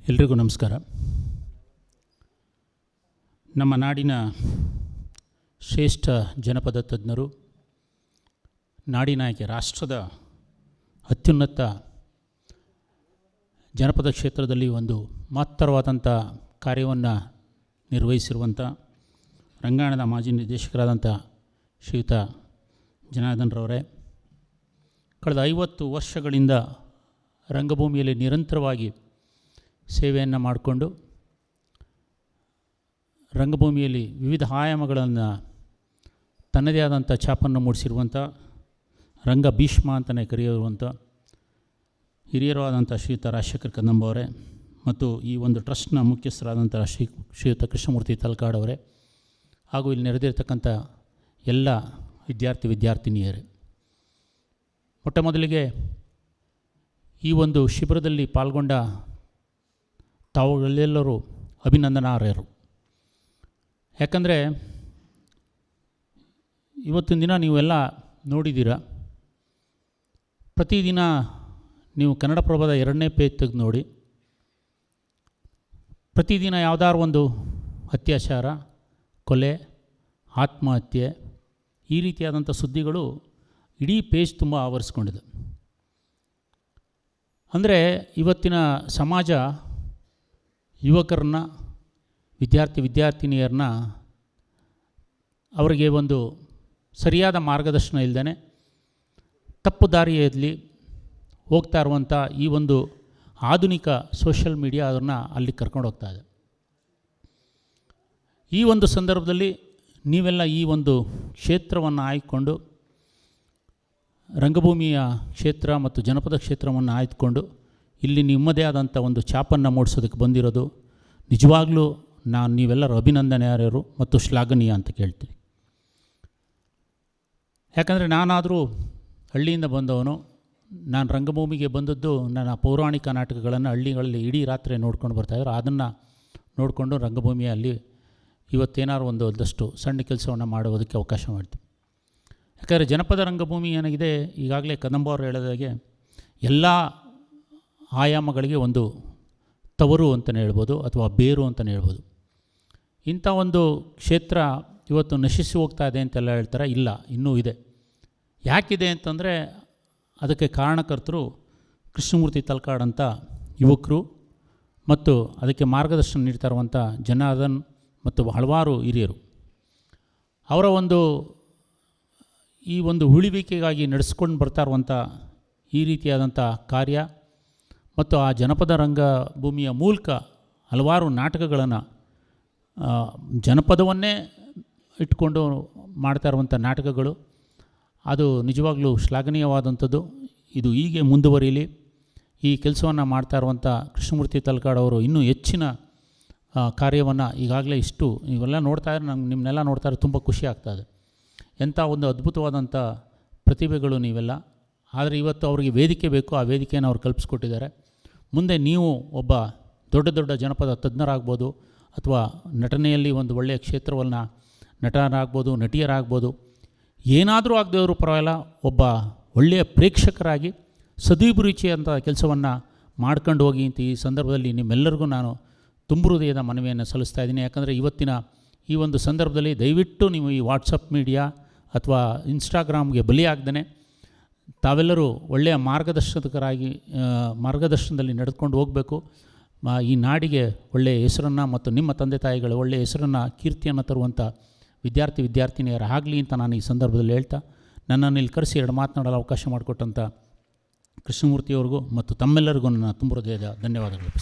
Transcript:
ಎಲ್ರಿಗೂ ನಮಸ್ಕಾರ. ನಮ್ಮ ನಾಡಿನ ಶ್ರೇಷ್ಠ ಜನಪದ ತಜ್ಞರು, ನಾಡಿನಾಯಕ, ರಾಷ್ಟ್ರದ ಅತ್ಯುನ್ನತ ಜನಪದ ಕ್ಷೇತ್ರದಲ್ಲಿ ಒಂದು ಮಹತ್ತರವಾದಂಥ ಕಾರ್ಯವನ್ನು ನಿರ್ವಹಿಸಿರುವಂಥ ರಂಗಾಯಣದ ಮಾಜಿ ನಿರ್ದೇಶಕರಾದಂಥ ಶ್ರೀಯುತ ಜನಾರ್ದನರವರೇ, ಕಳೆದ 50 ವರ್ಷಗಳಿಂದ ರಂಗಭೂಮಿಯಲ್ಲಿ ನಿರಂತರವಾಗಿ ಸೇವೆಯನ್ನು ಮಾಡಿಕೊಂಡು ರಂಗಭೂಮಿಯಲ್ಲಿ ವಿವಿಧ ಆಯಾಮಗಳನ್ನು ತನ್ನದೇ ಆದಂಥ ಛಾಪನ್ನು ಮೂಡಿಸಿರುವಂಥ ರಂಗ ಭೀಷ್ಮ ಅಂತಲೇ ಕರೆಯುವಂಥ ಹಿರಿಯರಾದಂಥ ಶ್ರೀಯುತ ರಾಜಶೇಖರ್ ಕದಂಬ ಅವರೇ ಮತ್ತು ಈ ಒಂದು ಟ್ರಸ್ಟ್ನ ಮುಖ್ಯಸ್ಥರಾದಂಥ ಶ್ರೀಯುತ ಕೃಷ್ಣಮೂರ್ತಿ ತಲಕಾಡವರೇ ಹಾಗೂ ಇಲ್ಲಿ ನೆರೆದಿರ್ತಕ್ಕಂಥ ಎಲ್ಲ ವಿದ್ಯಾರ್ಥಿನಿಯರೇ, ಮೊಟ್ಟ ಮೊದಲಿಗೆ ಈ ಒಂದು ಶಿಬಿರದಲ್ಲಿ ಪಾಲ್ಗೊಂಡ ತಾವುಗಳೆಲ್ಲರೂ ಅಭಿನಂದನಾರ್ಹರು. ಯಾಕಂದರೆ ಇವತ್ತಿನ ದಿನ ನೀವೆಲ್ಲ ನೋಡಿದ್ದೀರ, ಪ್ರತಿದಿನ ನೀವು ಕನ್ನಡಪ್ರಭದ 2ನೇ ಪೇಜ್ ತೆಗೆದು ನೋಡಿ, ಪ್ರತಿದಿನ ಯಾವುದಾದ್ರು ಒಂದು ಅತ್ಯಾಚಾರ, ಕೊಲೆ, ಆತ್ಮಹತ್ಯೆ ಈ ರೀತಿಯಾದಂಥ ಸುದ್ದಿಗಳು ಇಡೀ ಪೇಜ್ ತುಂಬ ಆವರಿಸ್ಕೊಂಡಿದೆ. ಅಂದರೆ ಇವತ್ತಿನ ಸಮಾಜ ಯುವಕರನ್ನ, ವಿದ್ಯಾರ್ಥಿನಿಯರನ್ನ ಅವರಿಗೆ ಒಂದು ಸರಿಯಾದ ಮಾರ್ಗದರ್ಶನ ಇಲ್ಲದೇ ತಪ್ಪು ದಾರಿಯಲ್ಲಿ ಹೋಗ್ತಾ ಇರುವಂಥ ಈ ಒಂದು ಆಧುನಿಕ ಸೋಷಿಯಲ್ ಮೀಡಿಯಾ ಅದನ್ನು ಅಲ್ಲಿ ಕರ್ಕೊಂಡು ಹೋಗ್ತಾ ಇದೆ. ಈ ಒಂದು ಸಂದರ್ಭದಲ್ಲಿ ನೀವೆಲ್ಲ ಈ ಒಂದು ಕ್ಷೇತ್ರವನ್ನು ಆಯ್ದುಕೊಂಡು, ರಂಗಭೂಮಿಯ ಕ್ಷೇತ್ರ ಮತ್ತು ಜನಪದ ಕ್ಷೇತ್ರವನ್ನು ಆಯ್ದುಕೊಂಡು ಇಲ್ಲಿ ನಿಮ್ಮದೇ ಆದಂಥ ಒಂದು ಛಾಪನ್ನು ಮೂಡಿಸೋದಕ್ಕೆ ಬಂದಿರೋದು ನಿಜವಾಗ್ಲೂ ನೀವೆಲ್ಲರೂ ಅಭಿನಂದನಾರ್ಹರು ಮತ್ತು ಶ್ಲಾಘನೀಯ ಅಂತ ಕೇಳ್ತೀನಿ. ಯಾಕಂದರೆ ನಾನಾದರೂ ಹಳ್ಳಿಯಿಂದ ಬಂದವನು, ನಾನು ರಂಗಭೂಮಿಗೆ ಬಂದದ್ದು ನನ್ನ ಪೌರಾಣಿಕ ನಾಟಕಗಳನ್ನು ಹಳ್ಳಿಗಳಲ್ಲಿ ಇಡೀ ರಾತ್ರಿ ನೋಡ್ಕೊಂಡು ಬರ್ತಾಯಿದ್ರು. ಅದನ್ನು ನೋಡಿಕೊಂಡು ರಂಗಭೂಮಿಯಲ್ಲಿ ಇವತ್ತೇನಾದ್ರು ಒಂದಷ್ಟು ಸಣ್ಣ ಕೆಲಸವನ್ನು ಮಾಡುವುದಕ್ಕೆ ಅವಕಾಶ ಮಾಡ್ತೀವಿ. ಯಾಕಂದರೆ ಜನಪದ ರಂಗಭೂಮಿ ಏನಾಗಿದೆ, ಈಗಾಗಲೇ ಕದಂಬ ಅವರು ಹೇಳಿದಾಗೆ ಎಲ್ಲ ಆಯಾಮಗಳಿಗೆ ಒಂದು ತವರು ಅಂತಲೇ ಹೇಳ್ಬೋದು ಅಥವಾ ಬೇರು ಅಂತಲೇ ಹೇಳ್ಬೋದು. ಇಂಥ ಒಂದು ಕ್ಷೇತ್ರ ಇವತ್ತು ನಶಿಸಿ ಹೋಗ್ತಾ ಇದೆ ಅಂತೆಲ್ಲ ಹೇಳ್ತಾರೆ. ಇಲ್ಲ, ಇನ್ನೂ ಇದೆ. ಯಾಕಿದೆ ಅಂತಂದರೆ ಅದಕ್ಕೆ ಕಾರಣಕರ್ತರು ಕೃಷ್ಣಮೂರ್ತಿ ತಲಕಾಡಂಥ ಯುವಕರು ಮತ್ತು ಅದಕ್ಕೆ ಮಾರ್ಗದರ್ಶನ ನೀಡ್ತಾ ಇರುವಂಥ ಜನಾರ್ದನ್ ಮತ್ತು ಹಲವಾರು ಹಿರಿಯರು. ಅವರ ಈ ಒಂದು ಉಳಿವಿಕೆಗಾಗಿ ನಡೆಸ್ಕೊಂಡು ಬರ್ತಾ ಇರುವಂಥ ಈ ರೀತಿಯಾದಂಥ ಕಾರ್ಯ ಮತ್ತು ಆ ಜನಪದ ರಂಗಭೂಮಿಯ ಮೂಲಕ ಹಲವಾರು ನಾಟಕಗಳನ್ನು, ಜನಪದವನ್ನೇ ಇಟ್ಕೊಂಡು ಮಾಡ್ತಾ ಇರುವಂಥ ನಾಟಕಗಳು, ಅದು ನಿಜವಾಗ್ಲೂ ಶ್ಲಾಘನೀಯವಾದಂಥದ್ದು. ಇದು ಹೀಗೆ ಮುಂದುವರಿಯಲಿ. ಈ ಕೆಲಸವನ್ನು ಮಾಡ್ತಾ ಇರುವಂಥ ಕೃಷ್ಣಮೂರ್ತಿ ತಲಕಾಡವರು ಇನ್ನೂ ಹೆಚ್ಚಿನ ಕಾರ್ಯವನ್ನು ಈಗಾಗಲೇ ಇವೆಲ್ಲ ನೋಡ್ತಾ ಇದ್ರೆ ನಿಮ್ಮನ್ನೆಲ್ಲ ನೋಡ್ತಾ ಇದ್ರೆ ತುಂಬ ಖುಷಿ ಆಗ್ತಾಯಿದೆ. ಎಂಥ ಒಂದು ಅದ್ಭುತವಾದಂಥ ಪ್ರತಿಭೆಗಳು ನೀವೆಲ್ಲ. ಆದರೆ ಇವತ್ತು ಅವರಿಗೆ ವೇದಿಕೆ ಬೇಕು, ಆ ವೇದಿಕೆಯನ್ನು ಅವ್ರು ಕಲ್ಪಿಸ್ಕೊಟ್ಟಿದ್ದಾರೆ. ಮುಂದೆ ನೀವು ಒಬ್ಬ ದೊಡ್ಡ ಜನಪದ ತಜ್ಞರಾಗ್ಬೋದು ಅಥವಾ ನಟನೆಯಲ್ಲಿ ಒಂದು ಒಳ್ಳೆಯ ಕ್ಷೇತ್ರವನ್ನು ನಟರಾಗ್ಬೋದು, ನಟಿಯರಾಗ್ಬೋದು, ಏನಾದರೂ ಆಗದವರು ಪರವಾಗಿಲ್ಲ, ಒಬ್ಬ ಒಳ್ಳೆಯ ಪ್ರೇಕ್ಷಕರಾಗಿ ಸದಭಿರುಚಿಯಂಥ ಕೆಲಸವನ್ನು ಮಾಡ್ಕೊಂಡು ಹೋಗಿ ಅಂತ ಈ ಸಂದರ್ಭದಲ್ಲಿ ನಿಮ್ಮೆಲ್ಲರಿಗೂ ನಾನು ತುಂಬ ಹೃದಯದ ಮನವಿಯನ್ನು ಸಲ್ಲಿಸ್ತಾ ಇದ್ದೀನಿ. ಯಾಕಂದರೆ ಇವತ್ತಿನ ಈ ಒಂದು ಸಂದರ್ಭದಲ್ಲಿ ದಯವಿಟ್ಟು ನೀವು ಈ ವಾಟ್ಸಪ್ ಮೀಡಿಯಾ ಅಥವಾ ಇನ್ಸ್ಟಾಗ್ರಾಮ್ಗೆ ಬಲಿಯಾಗ್ದೇ ತಾವೆಲ್ಲರೂ ಒಳ್ಳೆಯ ಮಾರ್ಗದರ್ಶನದಲ್ಲಿ ನಡೆದುಕೊಂಡು ಹೋಗಬೇಕು. ಈ ನಾಡಿಗೆ ಒಳ್ಳೆಯ ಹೆಸರನ್ನು ಮತ್ತು ನಿಮ್ಮ ತಂದೆ ತಾಯಿಗಳ ಒಳ್ಳೆಯ ಹೆಸರನ್ನು, ಕೀರ್ತಿಯನ್ನು ತರುವಂಥ ವಿದ್ಯಾರ್ಥಿನಿಯರ ಆಗಲಿ ಅಂತ ನಾನು ಈ ಸಂದರ್ಭದಲ್ಲಿ ಹೇಳ್ತಾ, ನನ್ನನ್ನು ಇಲ್ಲಿ ಕರೆಸಿ 2 ಮಾತನಾಡಲು ಅವಕಾಶ ಮಾಡಿಕೊಟ್ಟಂಥ ಕೃಷ್ಣಮೂರ್ತಿಯವ್ರಿಗೂ ಮತ್ತು ತಮ್ಮೆಲ್ಲರಿಗೂ ನನ್ನ ತುಂಬ ಹೃದಯದ ಧನ್ಯವಾದಗಳು.